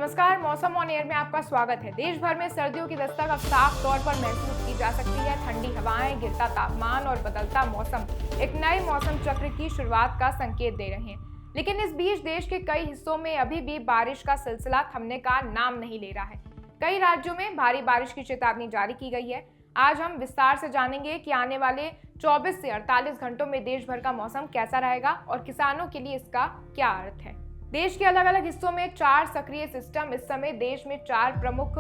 नमस्कार, मौसम on air में आपका स्वागत है। देश भर में सर्दियों की दस्तक अब साफ तौर पर महसूस की जा सकती है। ठंडी हवाएं, गिरता तापमान और बदलता मौसम एक नए मौसम चक्र की शुरुआत का संकेत दे रहे हैं। लेकिन इस बीच देश के कई हिस्सों में अभी भी बारिश का सिलसिला थमने का नाम नहीं ले रहा है। कई राज्यों में भारी बारिश की चेतावनी जारी की गई है। आज हम विस्तार से जानेंगे कि आने वाले 24 से 48 घंटों में देश भर का मौसम कैसा रहेगा और किसानों के लिए इसका क्या अर्थ है। देश के अलग अलग हिस्सों में 4 सक्रिय सिस्टम। इस समय देश में 4 प्रमुख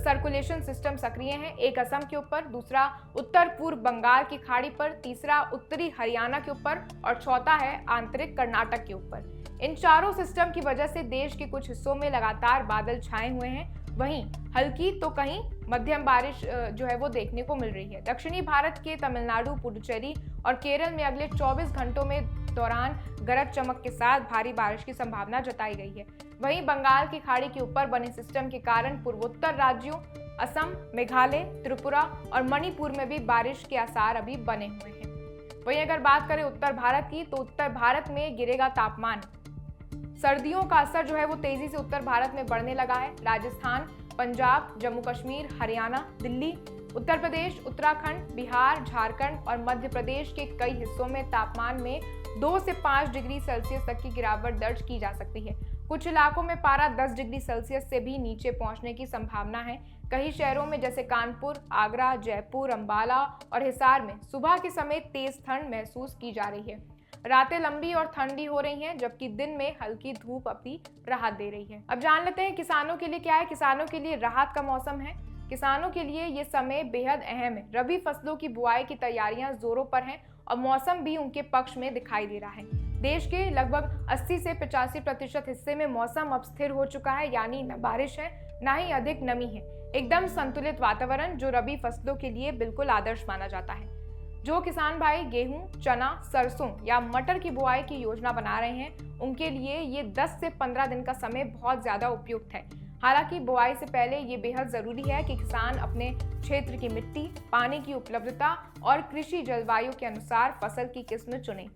सर्कुलेशन सिस्टम सक्रिय हैं। एक असम के ऊपर, दूसरा उत्तर पूर्व बंगाल की खाड़ी पर, तीसरा उत्तरी हरियाणा के ऊपर और चौथा है आंतरिक कर्नाटक के ऊपर। इन चारों सिस्टम की वजह से देश के कुछ हिस्सों में लगातार बादल छाए हुए हैं। वहीं हल्की तो कहीं मध्यम बारिश जो है वो देखने को मिल रही है। दक्षिणी भारत के तमिलनाडु, पुडुचेरी और केरल में अगले 24 घंटों में दौरान गरज चमक के साथ भारी बारिश की संभावना जताई गई है। वहीं बंगाल की खाड़ी के ऊपर बने सिस्टम के कारण पूर्वोत्तर राज्यों असम, मेघालय, त्रिपुरा और मणिपुर में भी बारिश के आसार अभी बने हुए हैं। वहीं अगर बात करें उत्तर भारत की, तो उत्तर भारत में गिरेगा तापमान। सर्दियों का असर जो है वो तेजी से उत्तर भारत में बढ़ने लगा है। राजस्थान, पंजाब, जम्मू कश्मीर, हरियाणा, दिल्ली, उत्तर प्रदेश, उत्तराखंड, बिहार, झारखंड और मध्य प्रदेश के कई हिस्सों में तापमान में 2 से 5 डिग्री सेल्सियस तक की गिरावट दर्ज की जा सकती है। कुछ इलाकों में पारा 10 डिग्री सेल्सियस से भी नीचे पहुंचने की संभावना है। कई शहरों में जैसे कानपुर, आगरा, जयपुर, अंबाला और हिसार में सुबह के समय तेज ठंड महसूस की जा रही है। रातें लंबी और ठंडी हो रही हैं, जबकि दिन में हल्की धूप अपनी राहत दे रही है। अब जान लेते हैं किसानों के लिए क्या है। किसानों के लिए राहत का मौसम है। किसानों के लिए ये समय बेहद अहम है। रबी फसलों की बुआई की तैयारियां जोरों पर हैं और मौसम भी उनके पक्ष में दिखाई दे रहा है। देश के लगभग 80 से 85% हिस्से में मौसम अब स्थिर हो चुका है, यानी न बारिश है न ही अधिक नमी है। एकदम संतुलित वातावरण जो रबी फसलों के लिए बिल्कुल आदर्श माना जाता है। जो किसान भाई गेहूं, चना, सरसों या मटर की बुआई की योजना बना रहे हैं, उनके लिए ये 10 से 15 दिन का समय बहुत ज्यादा उपयुक्त है। हालांकि बुआई से पहले ये बेहद जरूरी है कि किसान अपने क्षेत्र की मिट्टी, पानी की उपलब्धता और कृषि जलवायु के अनुसार फसल की किस्म चुनें।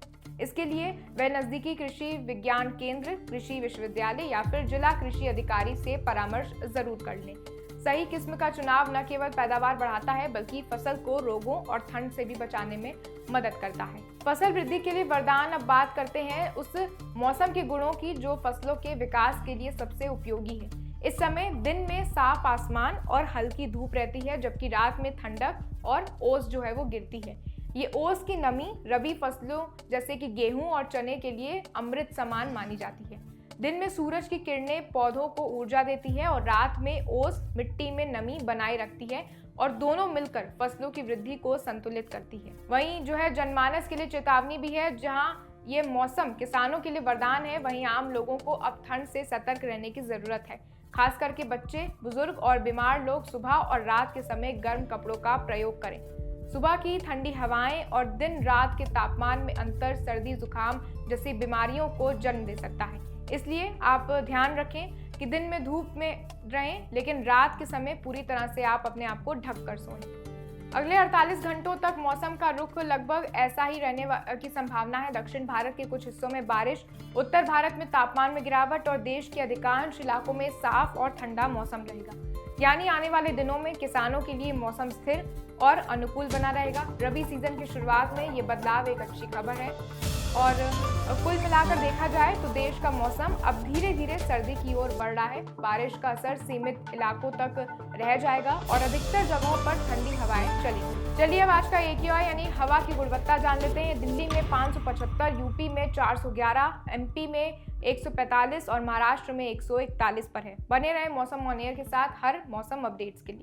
इसके लिए वह नजदीकी कृषि विज्ञान केंद्र, कृषि विश्वविद्यालय या फिर जिला कृषि अधिकारी से परामर्श जरूर कर लें। सही किस्म का चुनाव न केवल पैदावार बढ़ाता है, बल्कि फसल को रोगों और ठंड से भी बचाने में मदद करता है। फसल वृद्धि के लिए वरदान। अब बात करते हैं उस मौसम के गुणों की जो फसलों के विकास के लिए सबसे उपयोगी है। इस समय दिन में साफ आसमान और हल्की धूप रहती है, जबकि रात में ठंडक और ओस जो है वो गिरती है। ये ओस की नमी रबी फसलों जैसे कि गेहूं और चने के लिए अमृत समान मानी जाती है। दिन में सूरज की किरणें पौधों को ऊर्जा देती है और रात में ओस मिट्टी में नमी बनाए रखती है और दोनों मिलकर फसलों की वृद्धि को संतुलित करती है। वहीं जो है जनमानस के लिए चेतावनी भी है। जहां ये मौसम किसानों के लिए वरदान है, वहीं आम लोगों को अब ठंड से सतर्क रहने की जरूरत है। खास करके बच्चे, बुजुर्ग और बीमार लोग सुबह और रात के समय गर्म कपड़ों का प्रयोग करें। सुबह की ठंडी हवाएं और दिन रात के तापमान में अंतर सर्दी जुकाम जैसी बीमारियों को जन्म दे सकता है। इसलिए आप ध्यान रखें कि दिन में धूप में रहें, लेकिन रात के समय पूरी तरह से आप अपने आप को ढक कर सोएं। अगले 48 घंटों तक मौसम का रुख लगभग ऐसा ही रहने की संभावना है। दक्षिण भारत के कुछ हिस्सों में बारिश, उत्तर भारत में तापमान में गिरावट और देश के अधिकांश इलाकों में साफ और ठंडा मौसम रहेगा। यानी आने वाले दिनों में किसानों के लिए मौसम स्थिर और अनुकूल बना रहेगा। रबी सीजन की शुरुआत में ये बदलाव एक अच्छी खबर है और कुल मिलाकर देखा जाए तो देश का मौसम अब धीरे धीरे सर्दी की ओर बढ़ रहा है। बारिश का असर सीमित इलाकों तक रह जाएगा और अधिकतर जगहों पर ठंडी हवाएं चलेंगी। चलिए अब आज का AQI यानी हवा की गुणवत्ता जान लेते हैं। दिल्ली में 575, यूपी में 411, MP में 145 और महाराष्ट्र में 141 पर है। बने रहे मौसम ऑन एयर के साथ हर मौसम अपडेट्स के लिए।